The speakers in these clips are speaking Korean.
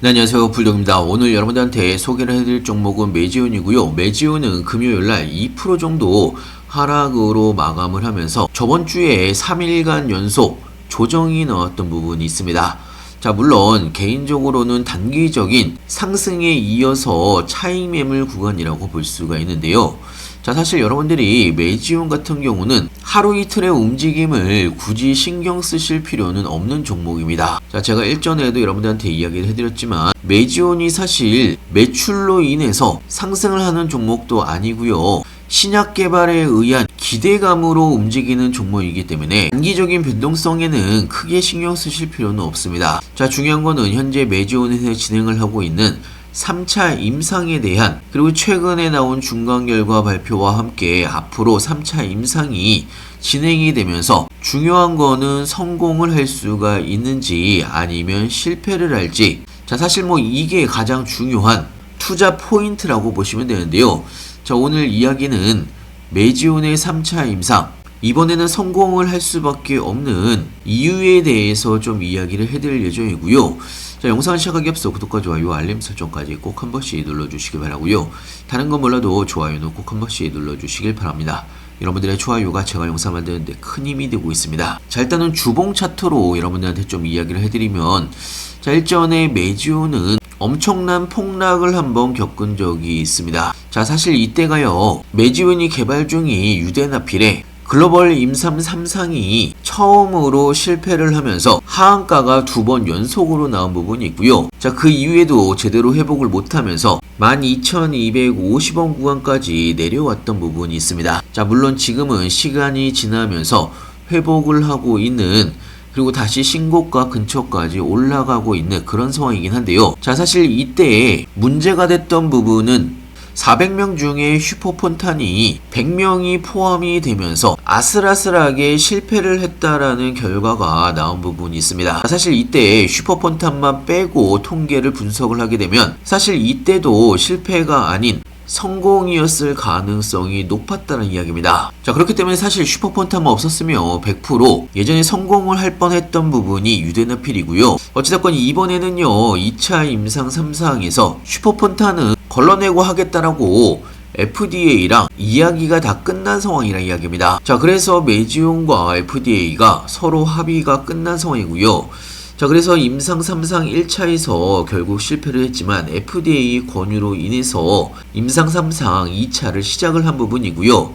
네, 안녕하세요. 불독입니다. 오늘 여러분들한테 소개를 해드릴 종목은 메지온이고요. 메지온은 금요일날 2% 정도 하락으로 마감을 하면서 저번 주에 3일간 연속 조정이 나왔던 부분이 있습니다. 자, 물론 개인적으로는 단기적인 상승에 이어서 차익 매물 구간이라고 볼 수가 있는데요. 자, 사실 여러분들이 메지온 같은 경우는 하루 이틀의 움직임을 굳이 신경 쓰실 필요는 없는 종목입니다. 자, 제가 일전에도 여러분들한테 이야기를 해드렸지만 메지온이 사실 매출로 인해서 상승을 하는 종목도 아니고요. 신약 개발에 의한 기대감으로 움직이는 종목이기 때문에 단기적인 변동성에는 크게 신경 쓰실 필요는 없습니다. 자, 중요한 거는 현재 메지온에서 진행을 하고 있는 3차 임상에 대한, 그리고 최근에 나온 중간 결과 발표와 함께 앞으로 3차 임상이 진행이 되면서 중요한 거는 성공을 할 수가 있는지 아니면 실패를 할지, 자, 사실 이게 가장 중요한 투자 포인트라고 보시면 되는데요. 자, 오늘 이야기는 메지온의 3차 임상, 이번에는 성공을 할 수밖에 없는 이유에 대해서 좀 이야기를 해드릴 예정이고요. 자, 영상 시작하기 앞서 구독과 좋아요, 알림 설정까지 꼭 한 번씩 눌러주시길 바라고요. 다른 건 몰라도 좋아요는 꼭 한 번씩 눌러주시길 바랍니다. 여러분들의 좋아요가 제가 영상 만드는데 큰 힘이 되고 있습니다. 자, 일단은 주봉 차트로 여러분들한테 좀 이야기를 해드리면, 자, 일전에 메지온은 엄청난 폭락을 한번 겪은 적이 있습니다. 자, 사실 이때가요, 메지온이 개발 중인 유데나필에 글로벌 임상 3상이 처음으로 실패를 하면서 하한가가 2번 연속으로 나온 부분이 있고요. 자, 그 이후에도 제대로 회복을 못하면서 12,250원 구간까지 내려왔던 부분이 있습니다. 자, 물론 지금은 시간이 지나면서 회복을 하고 있는, 그리고 다시 신고가 근처까지 올라가고 있는 그런 상황이긴 한데요. 자, 사실 이때 문제가 됐던 부분은 400명 중에 슈퍼폰탄이 100명이 포함이 되면서 아슬아슬하게 실패를 했다라는 결과가 나온 부분이 있습니다. 사실 이때 슈퍼폰탄만 빼고 통계를 분석을 하게 되면 사실 이때도 실패가 아닌 성공이었을 가능성이 높았다는 이야기입니다. 자, 그렇기 때문에 사실 슈퍼폰탄만 없었으면 100% 예전에 성공을 할 뻔했던 부분이 유데나필이고요. 어찌됐건 이번에는요, 2차 임상 3상에서 슈퍼폰탄은 걸러내고 하겠다라고 FDA랑 이야기가 다 끝난 상황이라는 이야기입니다. 자, 그래서 메지온과 FDA가 서로 합의가 끝난 상황이고요. 자, 그래서 임상 3상 1차에서 결국 실패를 했지만 FDA 권유로 인해서 임상 3상 2차를 시작을 한 부분이고요.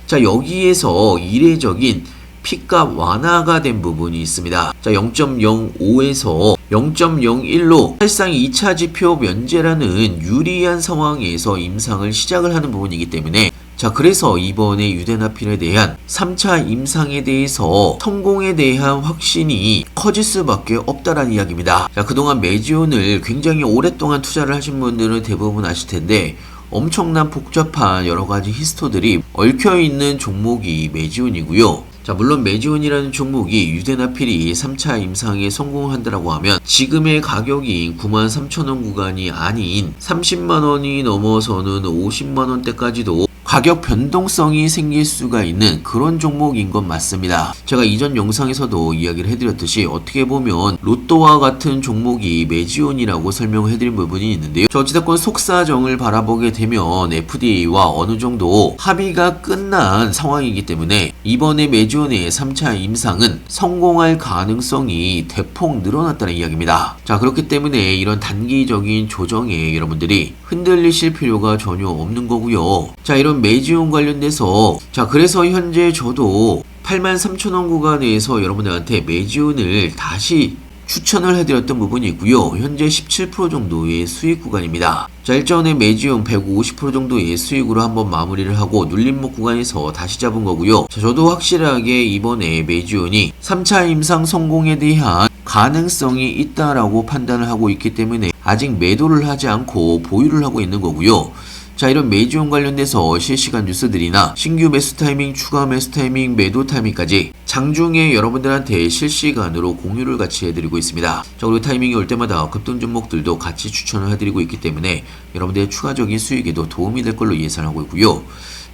자, 여기에서 이례적인 P값 완화가 된 부분이 있습니다. 자, 0.05에서 0.01로 사실상 2차 지표 면제라는 유리한 상황에서 임상을 시작을 하는 부분이기 때문에, 자, 그래서 이번에 유데나필에 대한 3차 임상에 대해서 성공에 대한 확신이 커질 수밖에 없다라는 이야기입니다. 자, 그동안 메지온을 굉장히 오랫동안 투자를 하신 분들은 대부분 아실 텐데 엄청난 복잡한 여러가지 히스토들이 얽혀있는 종목이 메지온이고요. 자, 물론 메지온이라는 종목이 유데나필이 3차 임상에 성공한다라고 하면 지금의 가격인 93,000원 구간이 아닌 30만원이 넘어서는 50만원대까지도 가격 변동성이 생길 수가 있는 그런 종목인 건 맞습니다. 제가 이전 영상에서도 이야기를 해드렸듯이 어떻게 보면 로또와 같은 종목이 메지온이라고 설명을 해드린 부분이 있는데요. 어찌됐건 속사정을 바라보게 되면 FDA와 어느 정도 합의가 끝난 상황이기 때문에 이번에 메지온의 3차 임상은 성공할 가능성이 대폭 늘어났다는 이야기입니다. 자, 그렇기 때문에 이런 단기적인 조정에 여러분들이 흔들리실 필요가 전혀 없는 거고요. 자, 이런 메지온 관련돼서, 자, 그래서 현재 저도 83,000원 구간에서 여러분들한테 메지온을 다시 추천을 해드렸던 부분이 있고요. 현재 17% 정도의 수익 구간입니다. 자, 일전에 메지온 150% 정도의 수익으로 한번 마무리를 하고 눌림목 구간에서 다시 잡은 거고요. 자, 저도 확실하게 이번에 메지온이 3차 임상 성공에 대한 가능성이 있다라고 판단을 하고 있기 때문에 아직 매도를 하지 않고 보유를 하고 있는 거고요. 자, 이런 메지온 관련돼서 실시간 뉴스들이나 신규 매수 타이밍, 추가 매수 타이밍, 매도 타이밍까지 장중에 여러분들한테 실시간으로 공유를 같이 해드리고 있습니다. 자, 그리고 타이밍이 올 때마다 급등 종목들도 같이 추천을 해드리고 있기 때문에 여러분들의 추가적인 수익에도 도움이 될 걸로 예상하고 있고요.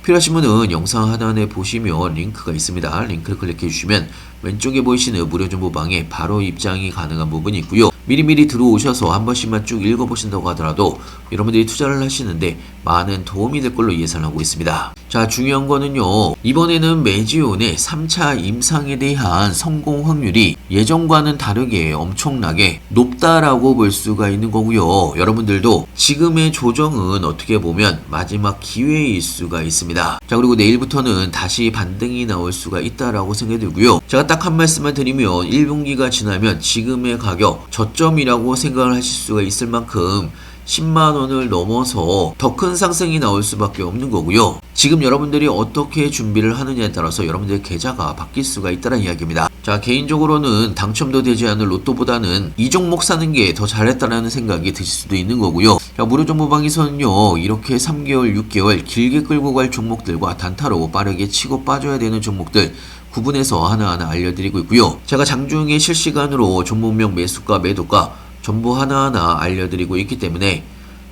필요하신 분은 영상 하단에 보시면 링크가 있습니다. 링크를 클릭해 주시면 왼쪽에 보이시는 무료 정보방에 바로 입장이 가능한 부분이 있고요. 미리미리 들어오셔서 한 번씩만 쭉 읽어보신다고 하더라도 여러분들이 투자를 하시는데 많은 도움이 될 걸로 예상하고 있습니다. 자, 중요한 거는요, 이번에는 메지온의 3차 임상에 대한 성공 확률이 예전과는 다르게 엄청나게 높다라고 볼 수가 있는 거고요. 여러분들도 지금의 조정은 어떻게 보면 마지막 기회일 수가 있습니다. 자, 그리고 내일부터는 다시 반등이 나올 수가 있다라고 생각이 들고요. 제가 딱 한 말씀만 드리면 1분기가 지나면 지금의 가격 저점이라고 생각을 하실 수가 있을 만큼 10만원을 넘어서 더 큰 상승이 나올 수밖에 없는 거고요. 지금 여러분들이 어떻게 준비를 하느냐에 따라서 여러분들의 계좌가 바뀔 수가 있다는 이야기입니다. 자, 개인적으로는 당첨도 되지 않은 로또보다는 이 종목 사는 게 더 잘했다라는 생각이 드실 수도 있는 거고요. 자, 무료정보방에서는요, 이렇게 3개월, 6개월 길게 끌고 갈 종목들과 단타로 빠르게 치고 빠져야 되는 종목들 구분해서 하나하나 알려드리고 있고요. 제가 장중에 실시간으로 종목명 매수가, 매도가 전부 하나하나 알려드리고 있기 때문에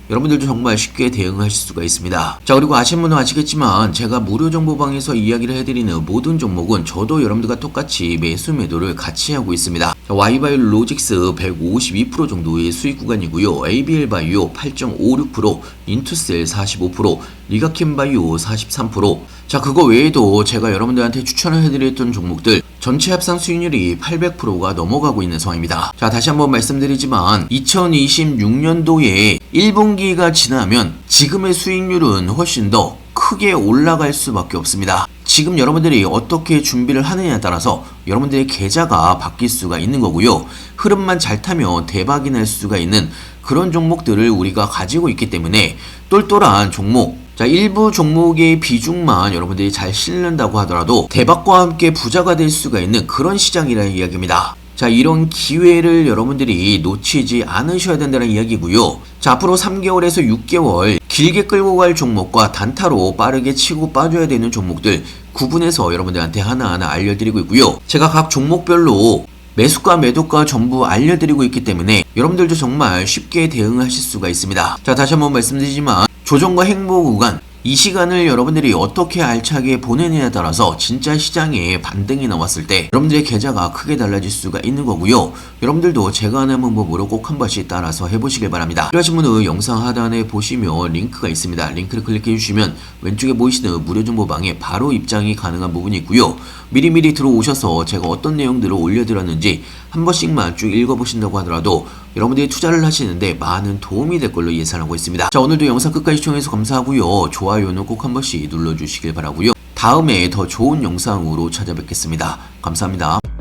여러분들도 정말 쉽게 대응하실 수가 있습니다. 자, 그리고 아시는 분은 아시겠지만 제가 무료정보방에서 이야기를 해드리는 모든 종목은 저도 여러분들과 똑같이 매수 매도를 같이 하고 있습니다. Y바이오 로직스 152% 정도의 수익 구간이고요. ABL바이오 8.56%, 인투셀 45%, 리가킴바이오 43%. 자, 그거 외에도 제가 여러분들한테 추천을 해드렸던 종목들 전체 합산 수익률이 800%가 넘어가고 있는 상황입니다. 자, 다시 한번 말씀드리지만 2026년도에 1분기가 지나면 지금의 수익률은 훨씬 더 크게 올라갈 수밖에 없습니다. 지금 여러분들이 어떻게 준비를 하느냐에 따라서 여러분들의 계좌가 바뀔 수가 있는 거고요. 흐름만 잘 타면 대박이 날 수가 있는 그런 종목들을 우리가 가지고 있기 때문에 똘똘한 종목, 자, 일부 종목의 비중만 여러분들이 잘 실는다고 하더라도 대박과 함께 부자가 될 수가 있는 그런 시장이라는 이야기입니다. 자, 이런 기회를 여러분들이 놓치지 않으셔야 된다는 이야기고요. 자, 앞으로 3개월에서 6개월 길게 끌고 갈 종목과 단타로 빠르게 치고 빠져야 되는 종목들 구분해서 여러분들한테 하나하나 알려드리고 있고요. 제가 각 종목별로 매수가, 매도가 전부 알려드리고 있기 때문에 여러분들도 정말 쉽게 대응하실 수가 있습니다. 자, 다시 한번 말씀드리지만 조정과 행보 구간, 이 시간을 여러분들이 어떻게 알차게 보내느냐에 따라서 진짜 시장에 반등이 나왔을 때 여러분들의 계좌가 크게 달라질 수가 있는 거고요. 여러분들도 제가 하는 방법으로 꼭 한 번씩 따라서 해보시길 바랍니다. 필요하신 분은 영상 하단에 보시면 링크가 있습니다. 링크를 클릭해 주시면 왼쪽에 보이시는 무료정보방에 바로 입장이 가능한 부분이 있고요. 미리미리 들어오셔서 제가 어떤 내용들을 올려드렸는지 한 번씩만 쭉 읽어보신다고 하더라도 여러분들이 투자를 하시는데 많은 도움이 될 걸로 예상하고 있습니다. 자, 오늘도 영상 끝까지 시청해주셔서 감사하고요. 좋아요는 꼭 한 번씩 눌러주시길 바라고요. 다음에 더 좋은 영상으로 찾아뵙겠습니다. 감사합니다.